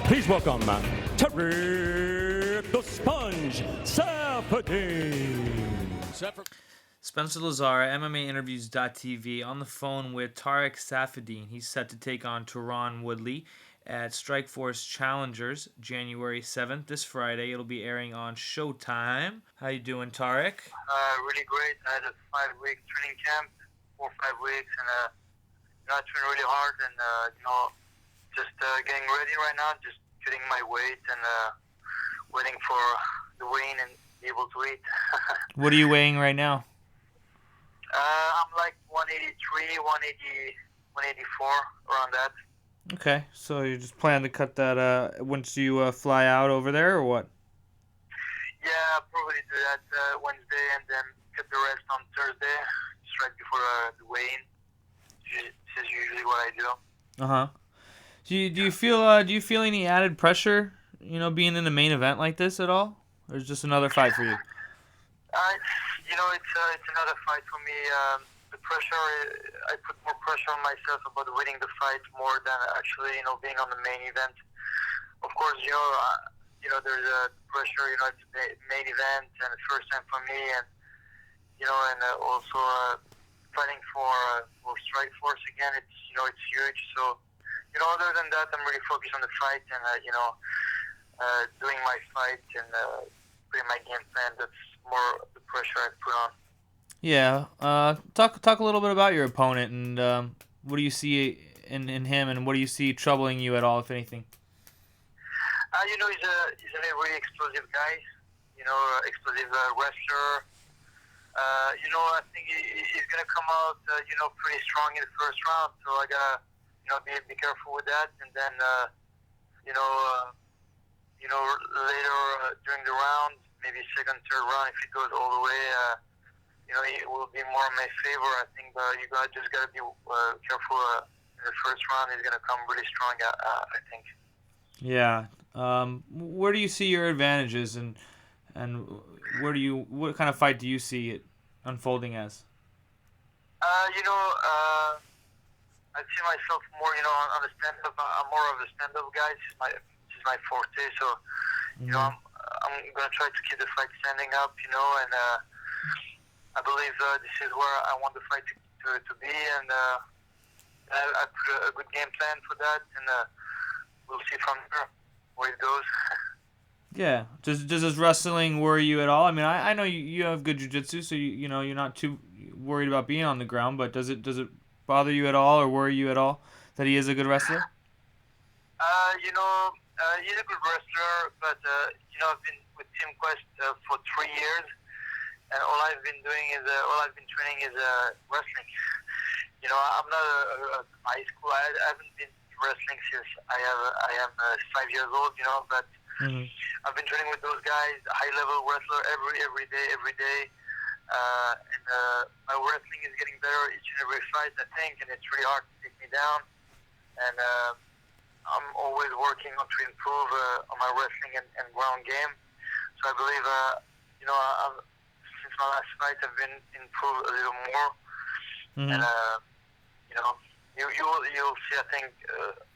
Please welcome Tarec the Sponge Saffiedine. Spencer Lazar, MMAinterviews.tv, on the phone with Tarec Saffiedine. He's set to take on Tyron Woodley at Strikeforce Challengers, January 7th, this Friday. It'll be airing on Showtime. How you doing, Tarec? Really great. I had a 5-week training camp, 4 or 5 weeks, and I trained really hard, and just getting ready right now, just getting my weight and waiting for the weigh-in and be able to eat. What are you weighing right now? I'm like 183, 180, 184, around that. Okay, so you just plan to cut that once you fly out over there, or what? Yeah, I'll probably do that Wednesday and then cut the rest on Thursday, just right before the weigh-in. This is usually what I do. Uh-huh. Do you feel any added pressure, being in a main event like this at all? Or is it just another fight for you? It's another fight for me. The pressure, I put more pressure on myself about winning the fight more than actually, being on the main event. Of course, there's a pressure. It's a main event and the first time for me, and also fighting for Strikeforce again. It's huge. So, other than that, I'm really focused on the fight and doing my fight and putting my game plan. That's more the pressure I put on. Yeah. Talk a little bit about your opponent and what do you see in him, and what do you see troubling you at all, if anything? He's a really explosive guy. Explosive wrestler. I think he's gonna come out, pretty strong in the first round. So I gotta, be careful with that. And then, later during the round, maybe second, third round, if it goes all the way, it will be more in my favor, I think. But you just gotta be careful. In the first round, he's gonna come really strong, I think. Yeah. Where do you see your advantages, and what kind of fight do you see it unfolding as? I see myself more, on the stand-up. I'm more of a stand-up guy. This is my forte. So, I'm gonna try to keep the fight standing up, and I believe this is where I want the fight to be, and I put a good game plan for that, and we'll see from there where it goes. Yeah. Does this wrestling worry you at all? I mean, I know you have good jiu-jitsu, so you're not too worried about being on the ground, but does it bother you at all or worry you at all that he is a good wrestler? He's a good wrestler, but I've been with Team Quest for 3 years, and all I've been training is wrestling. I'm not a high school. I haven't been wrestling since I am 5 years old. But I've been training with those guys, high level wrestler every day. And my wrestling is getting better each and every fight, I think, and it's really hard to take me down. And I'm always working on to improve on my wrestling and ground game. So I believe, since my last fight, I've been improved a little more. And you'll see, I think,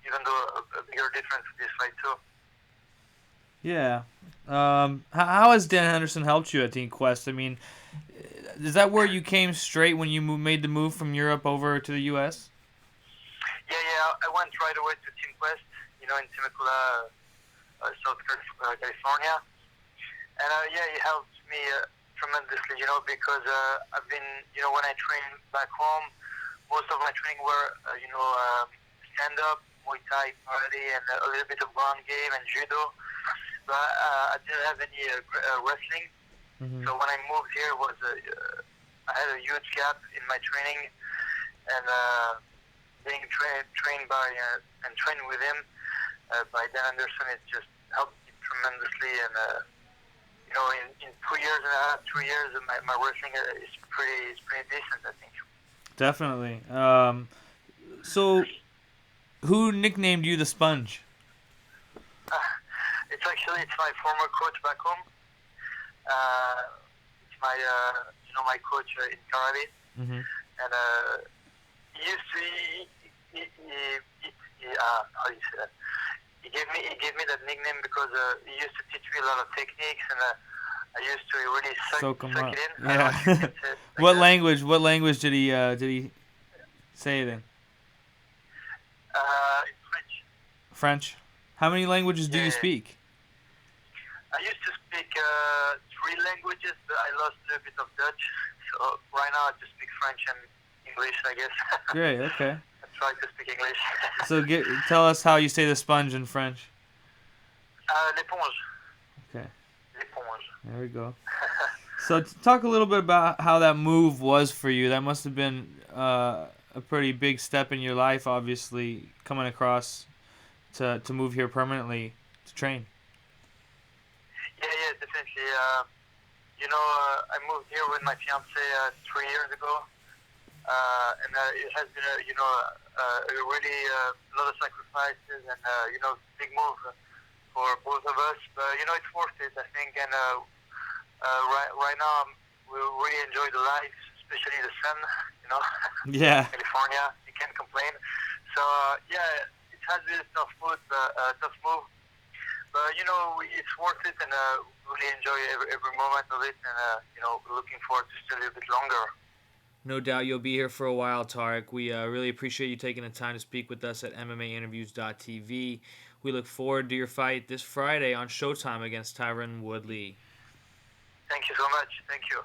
even though a bigger difference with this fight too. Yeah. How has Dan Henderson helped you at Team Quest? I mean, is that where you came straight when you made the move from Europe over to the U.S.? Yeah. I went right away to Team Quest, in Temecula, South California. And he helped me tremendously, because I've been, when I train back home, most of my training were, stand-up, Muay Thai, karate, and a little bit of ground game and judo. But I didn't have any wrestling. So when I moved here, I had a huge gap in my training, and being trained by and trained with him by Dan Henderson, it just helped me tremendously. And in 2 years and a half, 3 years, my wrestling is pretty decent, I think. Definitely. So, who nicknamed you the Sponge? It's my former coach back home. It's my coach in karate, and he used to how do you say that? he gave me that nickname because he used to teach me a lot of techniques, and I used to really Soak 'em suck up. it in. I don't know Yeah. if you can say it like What that. language? What language did he say it in? In French. French. How many languages do you Yeah. speak? I used to speak 3 languages, but I lost a little bit of Dutch. So right now I just speak French and English, I guess. Great. Okay. I try to speak English. So tell us how you say the sponge in French. L'éponge. Okay. L'éponge. There we go. So talk a little bit about how that move was for you. That must have been a pretty big step in your life, obviously, coming across to move here permanently to train. Yeah, definitely. I moved here with my fiance 3 years ago, and it has been a really lot of sacrifices and big move for both of us. But it's worth it, I think. And right now we really enjoy the life, especially the sun. Yeah. California, you can't complain. So it has been a tough move, but it's worth it, and really enjoy every moment of it, and looking forward to stay a little bit longer. No doubt you'll be here for a while, Tarek. We really appreciate you taking the time to speak with us at MMAinterviews.tv. We look forward to your fight this Friday on Showtime against Tyron Woodley. Thank you so much. Thank you.